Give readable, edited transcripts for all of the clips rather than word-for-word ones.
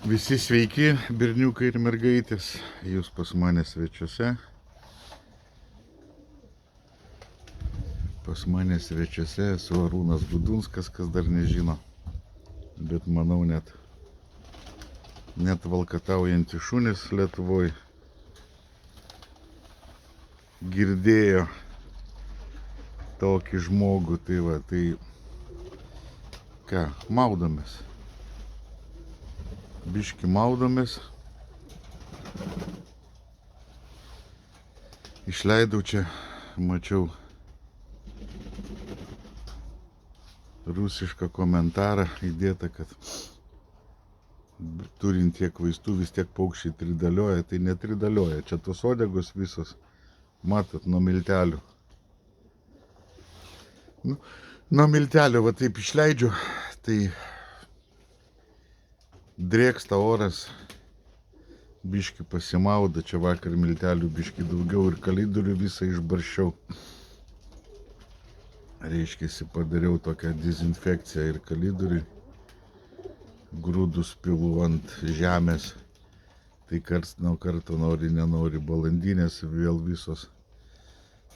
Visi sveiki, berniukai ir mergaitės, jūs pas mane svečiuose. Pas mane svečiuose esu Arūnas Gudunskas, kas dar nežino, bet manau net valkataujantys šunys Lietuvoje girdėjo tokį žmogų. Tai va, tai ką, maudomės. Biški maudomės. Išleidau čia, mačiau rusišką komentarą įdėta, kad turint tiek vaistų vis tiek paukščiai tridalioja. Tai netridalioja, čia tos uodegos visos, matot, nuo miltelių. Nuo miltelio va taip išleidžiu, tai drėksta oras, biški pasimauda, čia vakar miltelių biški daugiau ir kalidorių visą išbarščiau. Reiškiasi, padariau tokią dezinfekciją ir kalidoriui, grūdus pilu ant žemės, tai karts nuo karto nori, nenori, balandinės vėl visos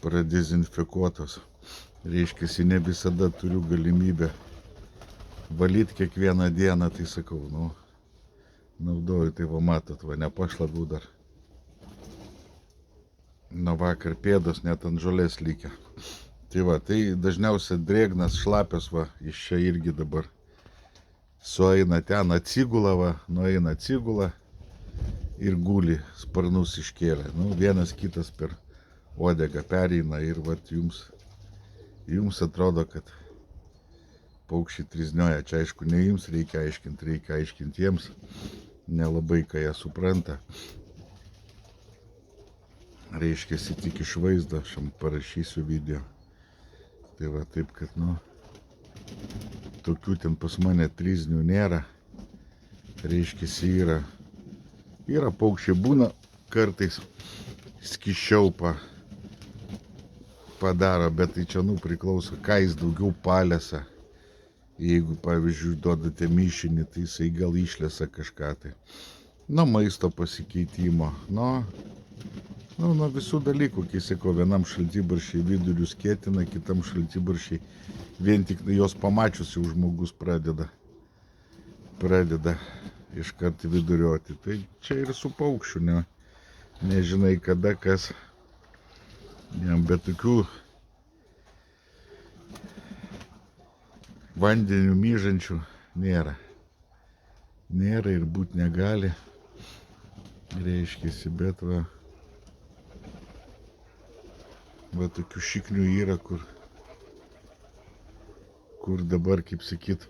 pradezinfekuotos. Reiškiasi, ne visada turiu galimybę valyti kiekvieną dieną, tai sakau, naudoju, tai va matot, va nepašlapiau dar. Nuo vakar pėdos net ant žolės likę. Tai va, tai dažniausiai drėgnas, šlapias, va, iš čia irgi dabar sueina ten, atsigula, va, nueina atsigula ir guli, sparnus iškėlė. Vienas kitas per uodegą pereina ir va, jums atrodo, kad paukščiai triznioja. Čia aišku, ne jums reikia aiškinti jiems. Nelabai ką jie supranta. Reiškiasi, tik iš vaizdo, aš jam parašysiu video. Tai va taip, kad tokių ten pas mane triznių nėra. Reiškiasi, yra paukščiai, būna kartais skiščiau padaro, bet tai čia priklauso, ką jis daugiau palesa. Jeigu, pavyzdžiui, duodate mišinį, tai jisai gal išlesa kažką tai. Nuo maisto pasikeitimo, nuo visų dalykų, kai sakau, vienam šaltibarščiai vidurius kėtina, kitam šaltibarščiai vien tik jos pamačius jau žmogus pradeda iškart viduriuoti. Tai čia ir su paukščiu, nežinai kada kas, bet tokių vandenių myžančių nėra. Nėra ir būt negali. Reiškiasi, bet va tokių šiknių yra, kur dabar, kaip sakyt,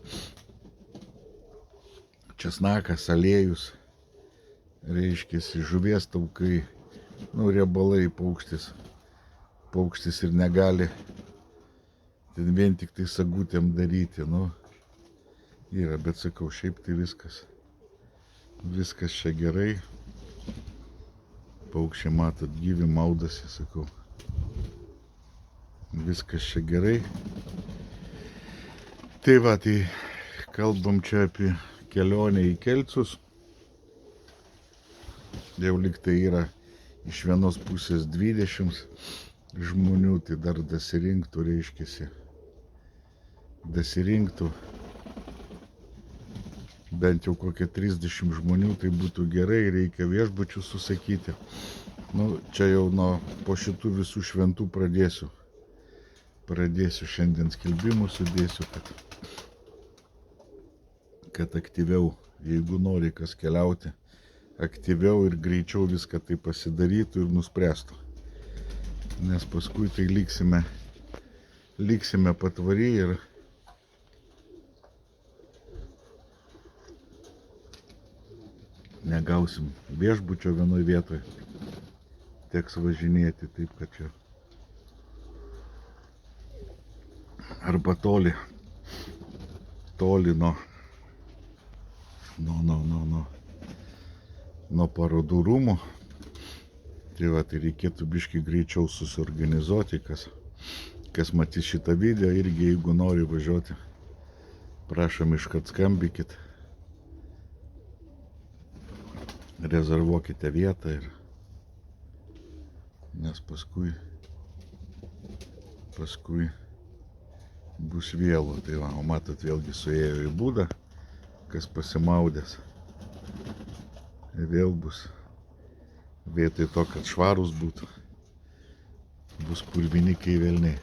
česnakas, aliejus, reiškiasi, žuvies taukai, riebalai paukštis ir negali ten vien tik tai sagutėm daryti, yra, bet sakau, šiaip tai viskas čia gerai. Paukščiai, matot, gyvi maudasi, sakau. Viskas čia gerai. Tai va, tai kalbam čia apie kelionę į Kelcus. Jau lyg tai yra iš vienos pusės 20 žmonių, tai dar dasirinktų, reiškiasi. Dasirinktų bent jau kokie 30 žmonių, tai būtų gerai, reikia viešbučių susakyti. Čia jau po šitų visų šventų pradėsiu šiandien skelbimus, sudėsiu, kad aktyviau, jeigu nori kas keliauti, aktyviau ir greičiau viską tai pasidarytų ir nuspręstų. Nes paskui tai liksime patvari ir negausim viešbučio vienoj vietoj. Teks važinėti taip, kad čia arba toli nuo parodų rūmų. Tai va, tai reikėtų biški greičiau susiorganizuoti, kas matys šitą video, irgi jeigu nori važiuoti, prašom iškart skambykit. rezervuokite vietą nes paskui bus vėlu. Tai va, o matot, vėlgi suėjo į būdą, kas pasimaudęs. Vėl bus, vietoj to, kad švarus būtų, bus purvini kaip velniai.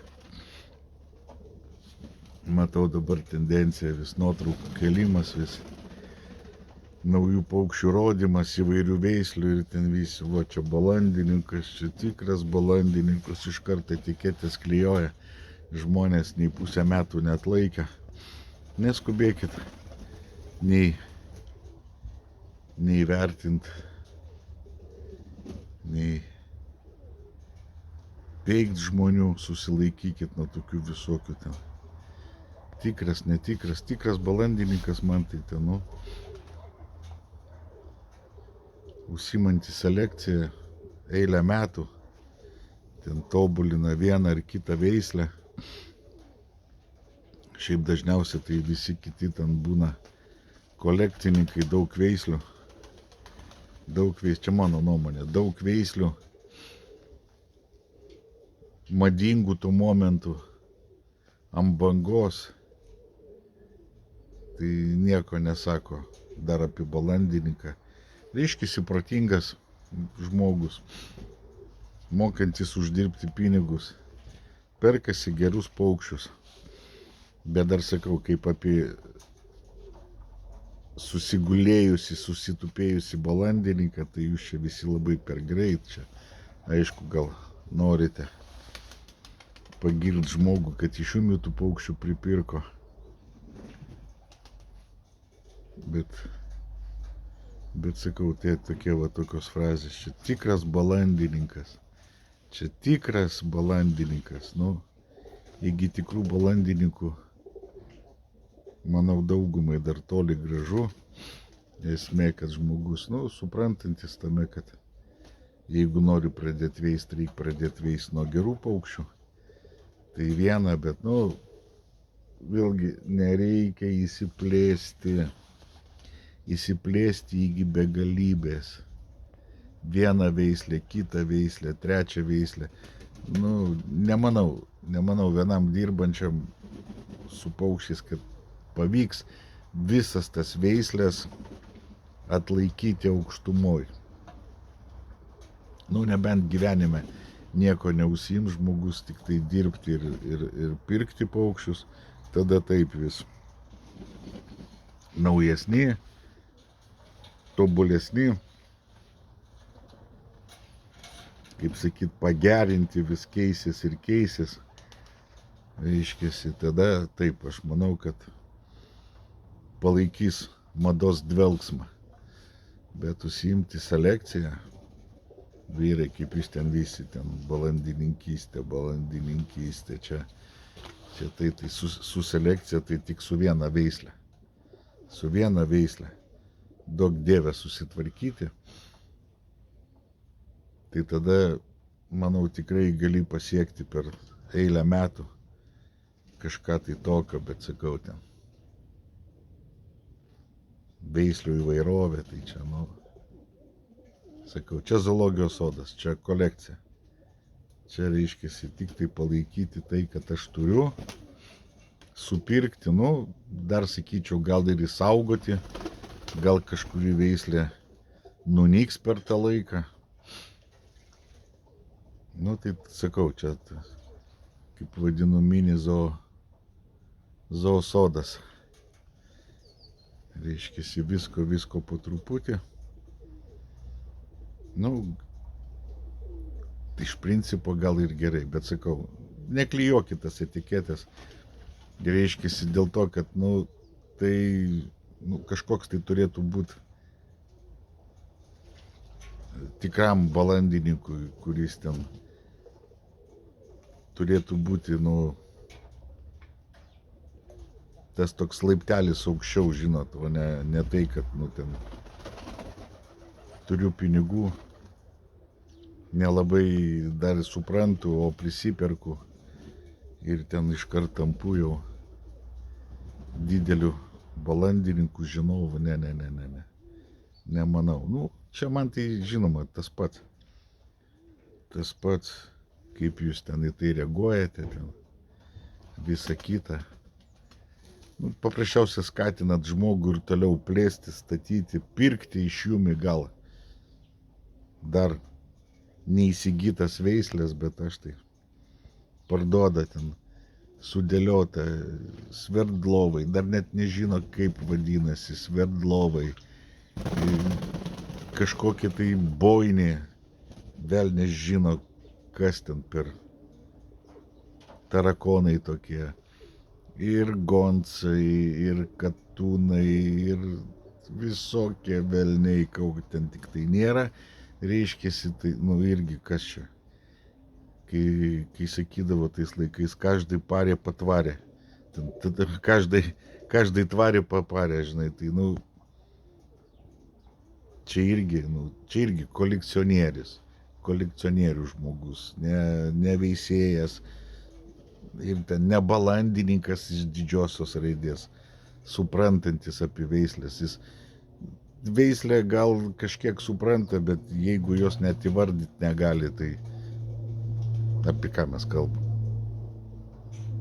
Matau dabar tendenciją, vis nuotraukų kelimas, vis naujų paukščių rodymas, įvairių veislių ir ten visi, va čia balandininkas, čia tikras balandininkas, iš karto etiketės klijuoja, žmonės nei pusę metų neatlaikė. Neskubėkit nei vertint, nei peikt žmonių, susilaikykit nuo tokių visokių ten. Tikras, netikras, tikras balandininkas man tai ten, nu, užsiimantis selekciją eilę metų, ten tobulina vieną ar kitą veislę. Šiaip dažniausiai tai visi kiti ten būna kolekcininkai, daug veislių, čia mano nuomonė, daug veislių, madingų tų momentų, ant bangos, tai nieko nesako dar apie balandininką. Reiškiasi protingas žmogus, mokantis uždirbti pinigus, perkasi gerus paukščius. Bet dar sakau, kaip apie susigulėjusi, susitupėjusi balandininką, tai jūs čia visi labai per greit čia. Aišku, gal norite pagirti žmogų, kad iš jų tų paukščių pripirko. Bet sakau, tai tokie va tokios frazės, čia tikras balandininkas. Nu, iki tikrų balandininkų, manau, daugumai dar toli gražu. Esmė, kad žmogus, nu, suprantantis tame, kad jeigu nori pradėti veist, reikia pradėti veist nuo gerų paukščių. Tai viena, bet, nu, vėlgi nereikia įsiplėsti iki begalybės. Vieną veislę, kitą veislę, trečią veislę. Nu, nemanau vienam dirbančiam su paukščiais, kad pavyks visas tas veislės atlaikyti aukštumoj. Nu, nebent gyvenime nieko neužsiims žmogus, tik tai dirbti ir pirkti paukščius, tada taip vis naujesni, tobulesni, kaip sakyt, pagerinti vis keisis. Reiškiasi, tada taip, aš manau, kad palaikys mados dvelgsmą. Bet užsiimti selekciją, vyrai, kaip jūs ten visi, ten balandininkystė, čia tai su selekcija, tai tik su viena veislė. Daug dievę susitvarkyti, tai tada, manau, tikrai gali pasiekti per eilę metų kažką tai tokio, bet sakau, ten veislių įvairovė, tai čia, nu, sakau, čia zoologijos sodas, čia kolekcija. Čia reiškiasi tik tai palaikyti tai, kad aš turiu, supirkti, nu, dar sakyčiau, gal ir įsaugoti, gal kažkuri veislė nunyks per tą laiką. Nu, tai sakau, čia, kaip vadinu, mini zoosodas. Reiškiasi visko po truputį. Nu, iš principo gal ir gerai, bet sakau, neklijuokit tas etiketės. Reiškiasi dėl to, kad, nu, tai, nu, kažkoks tai turėtų būti tikram balandininkui, kuris ten turėtų būti, nu, tas toks laiptelis aukščiau, žinot, o ne tai, kad, nu, ten turiu pinigų, nelabai dar suprantu, o prisiperku ir ten iškart tampu jau dideliu balandininku žinovu, ne. nemanau. Nu, čia man tai žinoma tas pats. Tas pats, kaip jūs ten į tai reaguojate, ten visa kita. Nu, paprasčiausiai skatinat žmogų ir toliau plėsti, statyti, pirkti iš jų gal. Dar neįsigytas veislės, bet aš tai parduoda ten sudėliota sverdlovai, dar net nežino kaip vadinasi sverdlovai, kažkokie tai boinė, vėl nežino kas ten per tarakonai tokie, ir goncai, ir katūnai, ir visokie velniai, kauk ten tik tai nėra, reiškiasi, tai, nu irgi kas čia. Kai sakydavo tais laikais, každai parė patvarė, tada každai tvarė paparė, žinai, tai, nu, čia irgi kolekcionierius žmogus, ne veisėjas, ir ten ne balandininkas iš didžiosios raidės, suprantantis apie veislės. Jis veislę gal kažkiek supranta, bet jeigu jos net įvardyti negali, tai apie ką mes kalbam.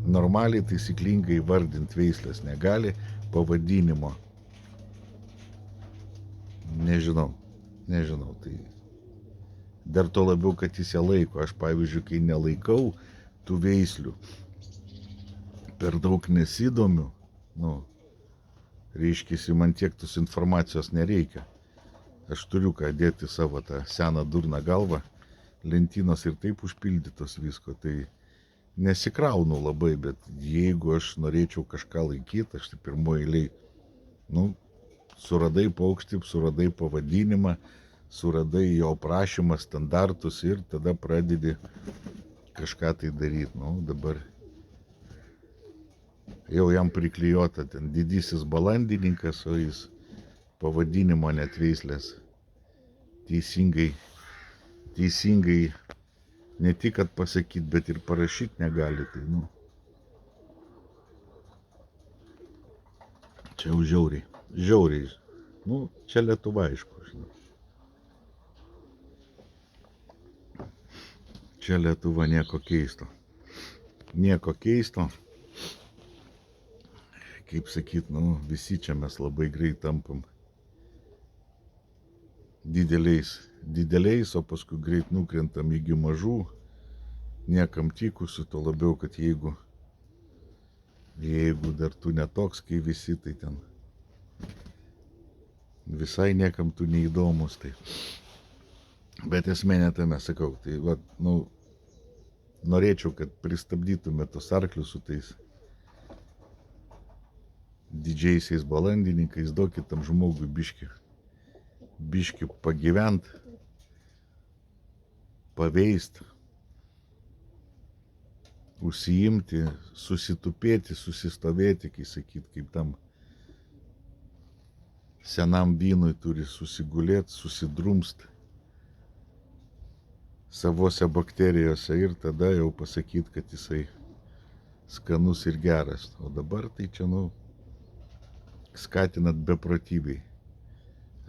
Normaliai taisyklingai vardinti veislės negali, pavadinimo. Nežinau, tai dar to labiau, kad jis ją laiko. Aš, pavyzdžiui, kai nelaikau tų veislių, per daug nesidomiu, nu, reiškiasi, man tiek tos informacijos nereikia. Aš turiu ką dėti savo tą seną durną galvą, lentynos ir taip užpildytos visko, tai nesikraunu labai, bet jeigu aš norėčiau kažką laikyti, aš tai pirmoji eilėj, nu, suradai paukštį, suradai pavadinimą, suradai jo aprašymą, standartus ir tada pradedi kažką tai daryti. Nu, dabar jau jam priklijuota ten didysis balandininkas, o jis pavadinimo net veislės teisingai ne tik kad pasakyti, bet ir parašyti negali. Tai, nu, čia jau žiauriai. Nu, čia Lietuva, aišku, žinau. Čia Lietuva nieko keisto. Kaip sakyt, nu, visi čia mes labai greit tampam dideliais, o paskui greit nukrentam iki mažų, niekam tikusių, to labiau, kad jeigu dar tu netoks, kai visi, tai ten visai niekam tu neįdomus. Tai. Bet esmė ne tame, sakau, tai va, nu, norėčiau, kad pristabdytume tos arklius su tais didžiaisiais balandininkais, duokit tam žmogui biški pagyvent, paveist, užsiimti, susitupėti, susistovėti, kai sakyt, kaip tam senam vynui turi susigulėti, susidrumst savose bakterijose ir tada jau pasakyt, kad jisai skanus ir geras. O dabar tai čia, nu, skatinat beprotybei.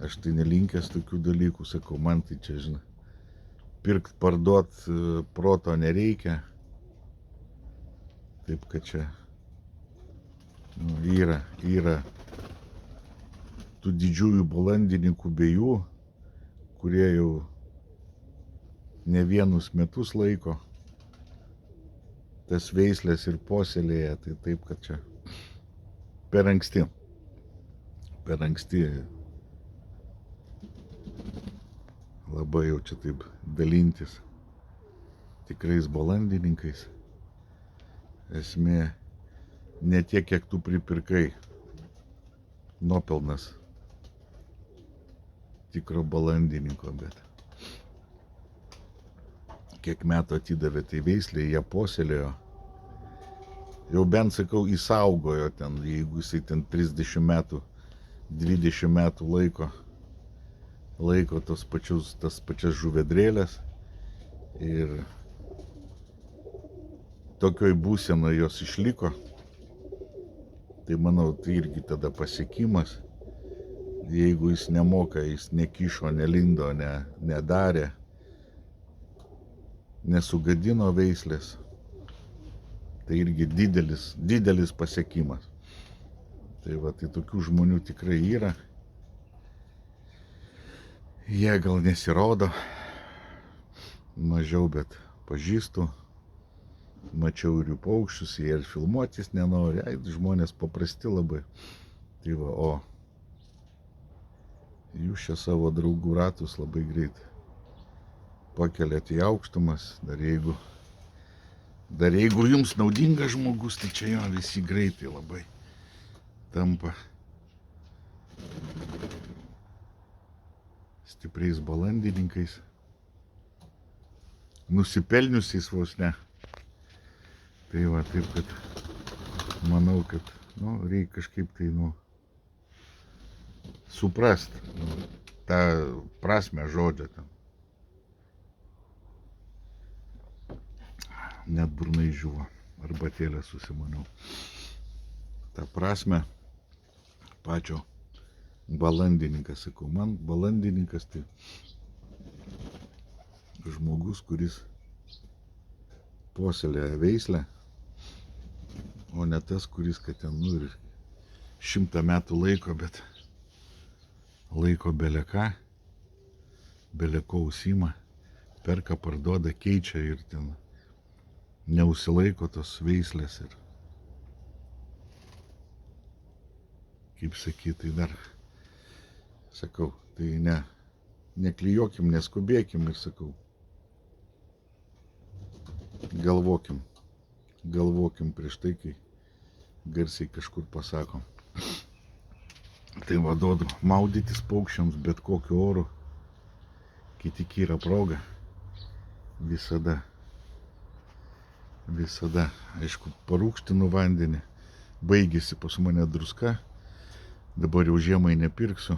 Aš tai nelinkęs tokių dalykų, sakau, man tai čia, žinai, pirkt, parduot proto nereikia. Taip, kad čia, nu, yra tų didžiųjų balandininkų bejų, kurie jau ne vienus metus laiko tas veislės ir puoselėja, tai taip, kad čia per anksti labai jau čia taip dalintis tikrais balandininkais. Esmė ne tiek, kiek tu pripirkai, nuopelnas tikro balandininko, bet kiek metų atidavė tai veislė, ją puoselėjo, jau bent, sakau, įsaugojo ten, jeigu jisai ten 30 metų, 20 metų laiko tas pačias žuvedrėlės ir tokioj būsenoje jos išliko, tai manau, tai irgi tada pasiekimas jeigu jis nemoka, jis nekišo, nelindo, nedarė, nesugadino veislės, tai irgi didelis pasiekimas. Tai va, tai tokių žmonių tikrai yra. Jie gal nesirodo, mažiau, bet pažįstu. Mačiau ir jų paukščius, jie ir filmuotis nenori, žmonės paprasti labai. Tai va, o jūs čia savo draugų ratus labai greit pakeliat į aukštumas, dar jeigu jums naudingas žmogus, tai čia jo visi greitai labai tampa stipriais balandininkais, nusipelniusiais vos ne. Tai va, taip kad manau, kad reikia kažkaip tai suprast tą prasmę žodžio ten. Net burnai žiūvo, arbatėlę susimaniau. Ta prasme pačio balandininkas, sakau, man balandininkas tai žmogus, kuris puoselėja veislę, o ne tas, kuris, kad ten, ir 100 metų laiko, bet laiko beleką, beleko užsima, perka, parduoda, keičia ir ten neusilaiko tos veislės ir, kaip sakyti, tai dar, sakau, tai neklijuokim, neskubėkim ir sakau, galvokim prieš tai, kai garsiai kažkur pasakom. Tai vadodu, maudytis paukščiams bet kokiu oru, kai tik yra proga, visada, aišku, parūgštinu vandenį, baigėsi pas mane druska, dabar jau žiemai nepirksiu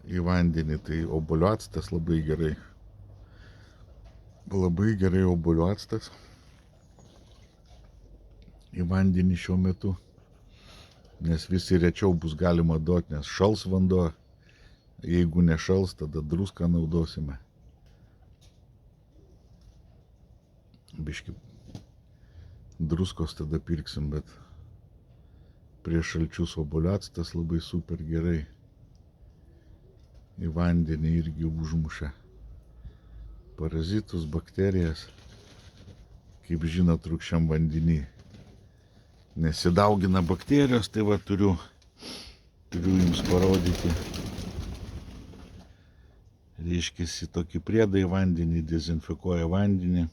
į vandenį, tai obuolių actas labai gerai obuolių actas į vandenį šiuo metu, nes visi rečiau bus galima duoti, nes šals vanduo, jeigu nešals, tada druską naudosime. Biški druskos tada pirksim, bet prieš šalčius obuolių actas labai super gerai į vandenį irgi užmuša parazitus, bakterijas, kaip žinot, rūgščiam vandenį nesidaugina bakterijos, tai va turiu jums parodyti, reiškiasi, tokį priedą į vandenį, dezinfekuoja vandenį,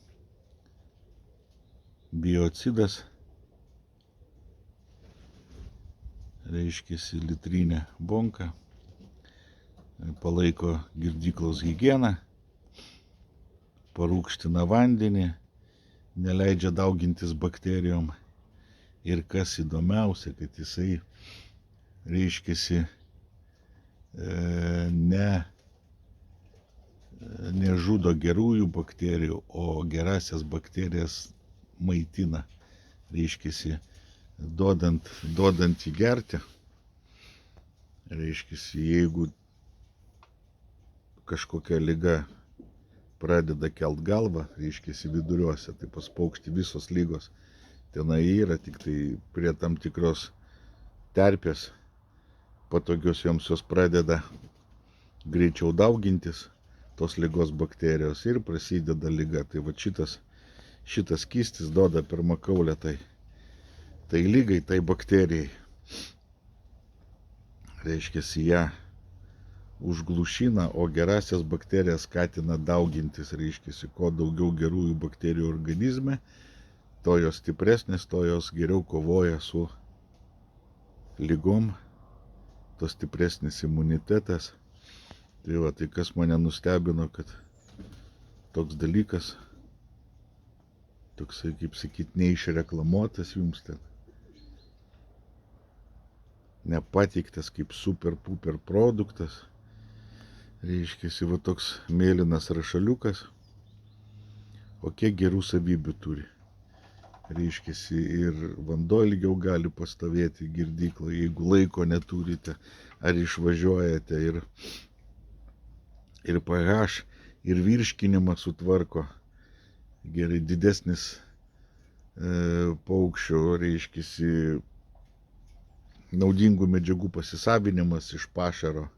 biocidas, reiškiasi, litrinė bonka, palaiko girdyklos higieną, parūgština vandenį, neleidžia daugintis bakterijom ir kas įdomiausia, kad jisai, reiškiasi, nežudo gerųjų bakterijų, o gerasias bakterijas maitina, reiškiasi, duodant įgerti, reiškiasi, jeigu kažkokia liga pradeda kelt galvą, reiškiasi, viduriuose, tai pas paukštį visos lygos tenai yra, tik tai prie tam tikros terpės patogios joms jos pradeda greičiau daugintis, tos ligos bakterijos, ir prasideda liga. Tai va šitas skystis duoda pirmakaulę tai lygai, tai bakterijai. Reiškiasi, ją užglušina, o gerasias bakterijas skatina daugintis. Reiškiasi, kuo daugiau gerųjų bakterijų organizme, to jos stipresnės, to jos geriau kovoja su ligom, to stipresnis imunitetas. Tai va, tai kas mane nustebino, kad toks dalykas, toksai, kaip sakyt, neišreklamuotas jums ten, nepateiktas kaip super puper produktas, reiškiasi, va toks mėlynas rašaliukas, o kiek gerų savybių turi. reiškiasi, ir vanduo ilgiau gali pastovėti girdykloje, jeigu laiko neturite ar išvažiuojate, ir pH, ir virškinimą sutvarko. Gerai, didesnis paukščio, reiškiasi, naudingų medžiagų pasisavinimas iš pašaro.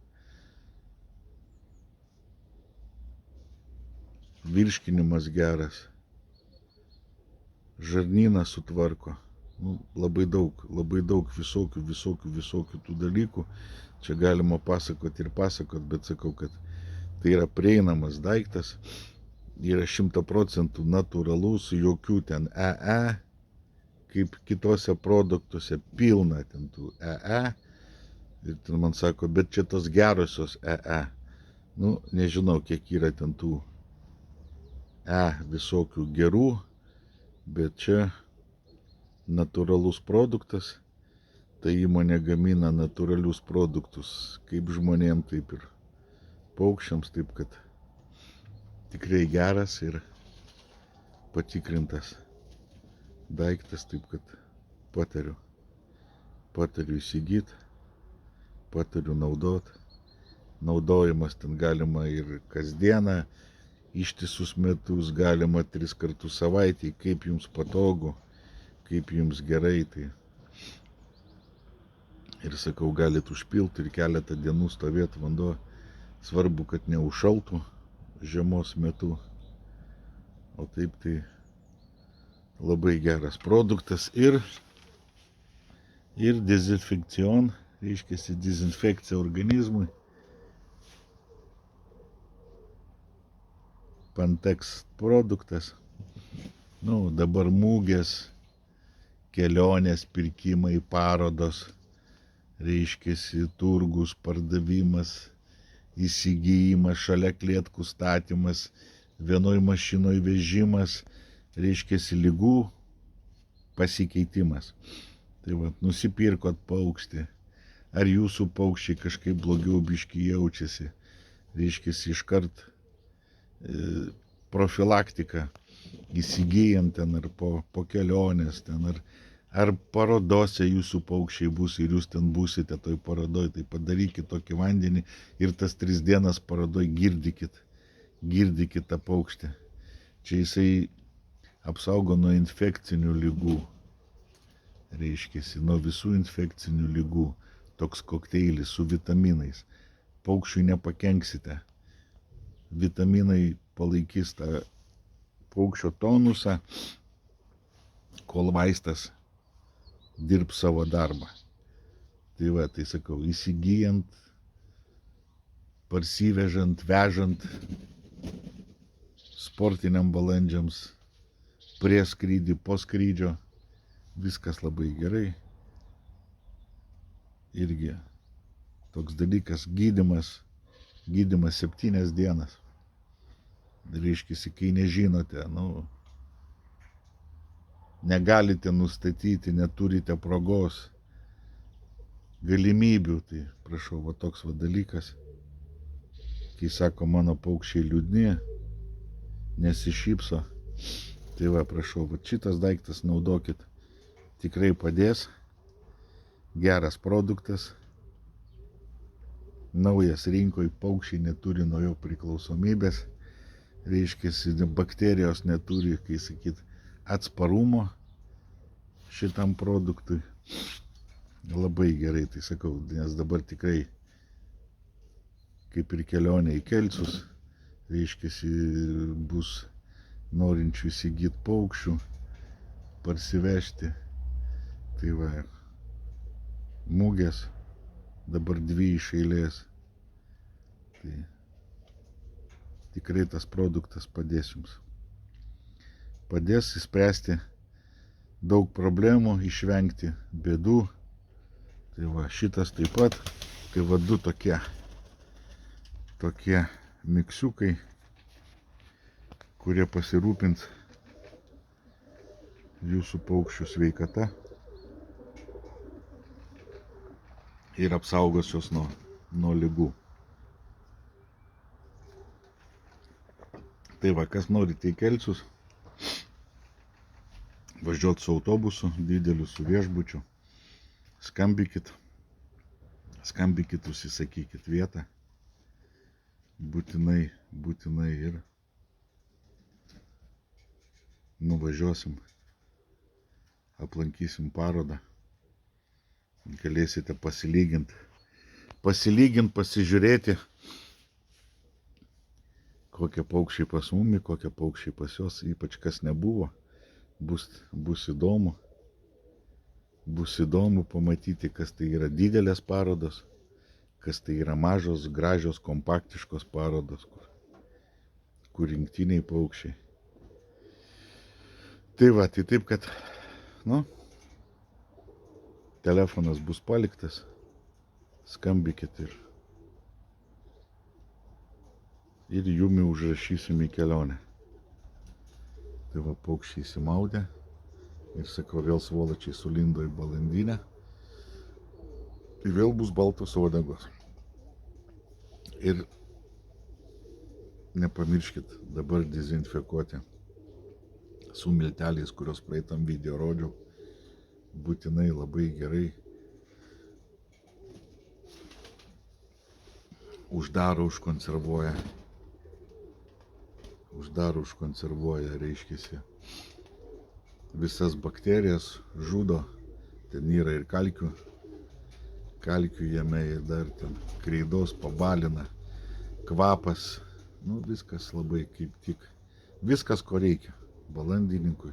Virškinimas geras. Žarnyną sutvarko. Labai daug visokių tų dalykų. Čia galima pasakoti, bet sakau, kad tai yra prieinamas daiktas. Yra 100% natūralus, jokių ten EE, kaip kitose produktuose, pilna ten tų EE. Ir ten man sako, bet čia tos gerosios EE. Nežinau, kiek yra ten tų visokių gerų, bet čia natūralus produktas. Ta įmonė gamina natūralius produktus, kaip žmonėm, taip ir paukščiams, taip kad tikrai geras ir patikrintas daiktas, taip kad patariu įsigyti, patariu naudot. Naudojimas ten galima ir kasdieną, ištisus metus, galima 3 kartus savaitėje, kaip jums patogu, kaip jums gerai. Tai ir sakau, galit užpilti ir keletą dienų stovėti vanduo. Svarbu, kad neužšaltų žiemos metu. O taip tai labai geras produktas. Ir dezinfekcijon, reiškiasi dezinfekcija organizmui. Pantex produktas. Dabar mūgės, kelionės, pirkimai, parodos, reiškiasi turgus, pardavimas, įsigijimas, šalia klietkų statymas, vienoj mašinoj vežimas, reiškiasi ligų pasikeitimas. Tai nusipirkot paukštį, ar jūsų paukščiai kažkaip blogiau biškį jaučiasi, reiškiasi iškart profilaktika, įsigijant ten ar po kelionės ten, ar parodose jūsų paukščiai bus ir jūs ten būsite toj parodoj, tai padarykit tokį vandenį ir tas 3 dienas parodoj girdykit tą paukštį. Čia jisai apsaugo nuo infekcinių lygų, reiškiasi, nuo visų infekcinių lygų, toks kokteilis su vitaminais. Paukščiui nepakenksite. Vitaminai palaikys tą paukščio tonusą, kol vaistas dirbs savo darbą. Tai sakau, įsigijant, parsivežant, vežant sportiniam balandžiams, prie skrydį, po skrydžio, viskas labai gerai. Irgi toks dalykas, gydymas 7 dienas. Reiškiasi, kai nežinote, negalite nustatyti, neturite progos, galimybių, tai prašau, toks dalykas. Kai sako, mano paukščiai liūdni, nesišypso, tai prašau, šitas daiktas naudokit, tikrai padės, geras produktas, naujas rinkoj, paukščiai neturi nuo jo priklausomybės, reiškiasi, bakterijos neturi, kai sakyt, atsparumo šitam produktui. Labai gerai, tai sakau, nes dabar tikrai kaip ir kelionė į Kelcus, reiškiasi, bus norinčių įsigyti paukščių, parsivežti. Tai mūgės, dabar 2 iš eilės. Tai tikrai tas produktas padės jums. Padės įspręsti daug problemų, išvengti bėdų. Tai šitas taip pat, tai 2 tokie miksiukai, kurie pasirūpins jūsų paukščių sveikata ir apsaugos jos nuo ligų. Tai kas norite į Kelcus, važiuoti su autobusu, dideliu su viešbučiu. Skambinkit, užsisakykit vietą. Būtinai ir nuvažiuosim, aplankysim parodą. Galėsite pasilyginti, pasižiūrėti, kokie paukščiai pas mumi, kokie paukščiai pas juos, ypač kas nebuvo. Bus įdomu. Bus įdomu pamatyti, kas tai yra didelės parodos, kas tai yra mažos, gražios, kompaktiškos parodos, kur rinktiniai paukščiai. Tai va, tai taip, kad, telefonas bus paliktas, skambinkit ir jumi užrašysim į kelionę. Tai va, paukščiai įsimaudė ir sakau, vėl svoločiai sulindo į balandinę. Tai vėl bus baltos uodegos. Ir nepamirškit dabar dezinfekuoti su milteliais, kurios praeitam video rodžiau. Būtinai labai gerai uždaro, užkonservuoja, reiškiasi, visas bakterijas žudo. Ten yra ir kalkių jame, ir dar ten kreidos pabalina, kvapas, viskas labai kaip tik, viskas ko reikia balandininkui,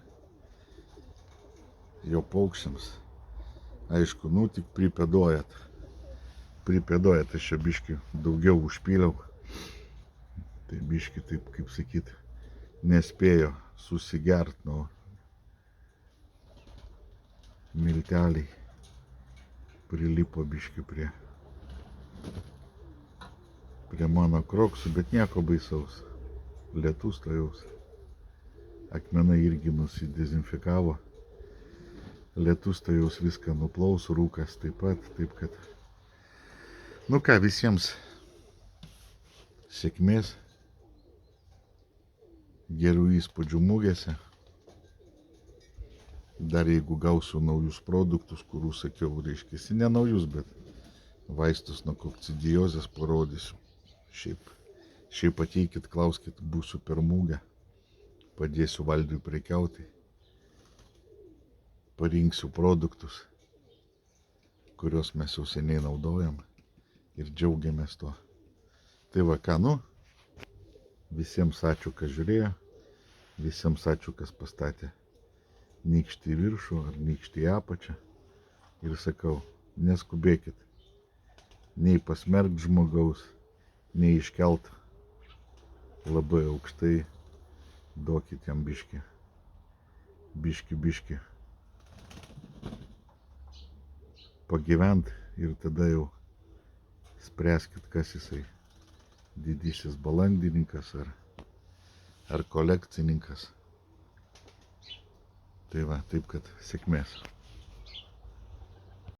jo paukščiams. Aišku, tik pripėdojat, aš čia biškį daugiau užpyliau, tai biškį taip, kaip sakyt, nespėjo susigert, milteliai prilipo biškį prie mano kroksų, bet nieko baisaus, lietus tajaus, akmenai irgi nusidezinfikavo, lietus tajaus viską nuplaus, rūkas taip pat, taip kad, ką, visiems sėkmės, gerų įspūdžių mugėse. Dar jeigu gausiu naujus produktus, kurių sakiau, reiškiasi, ne naujus, bet vaistus nuo kokcidiozės parodysiu. Šiaip ateikit, klauskit, būsiu per mugę, padėsiu Valdui prekiauti, parinksiu produktus, kuriuos mes jau seniai naudojam ir džiaugiamės tuo. Tai va ką, visiems ačiū, kas žiūrėjo, visiems ačiū, kas pastatė nykštį į viršų ar nykštį į apačią. Ir sakau, neskubėkit, nei pasmerkt žmogaus, nei iškelt labai aukštai, duokit jam biškį pagyvent ir tada jau spręskit, kas jisai, didysis balandininkas ar kolekcininkas. Tai va, taip kad sėkmės.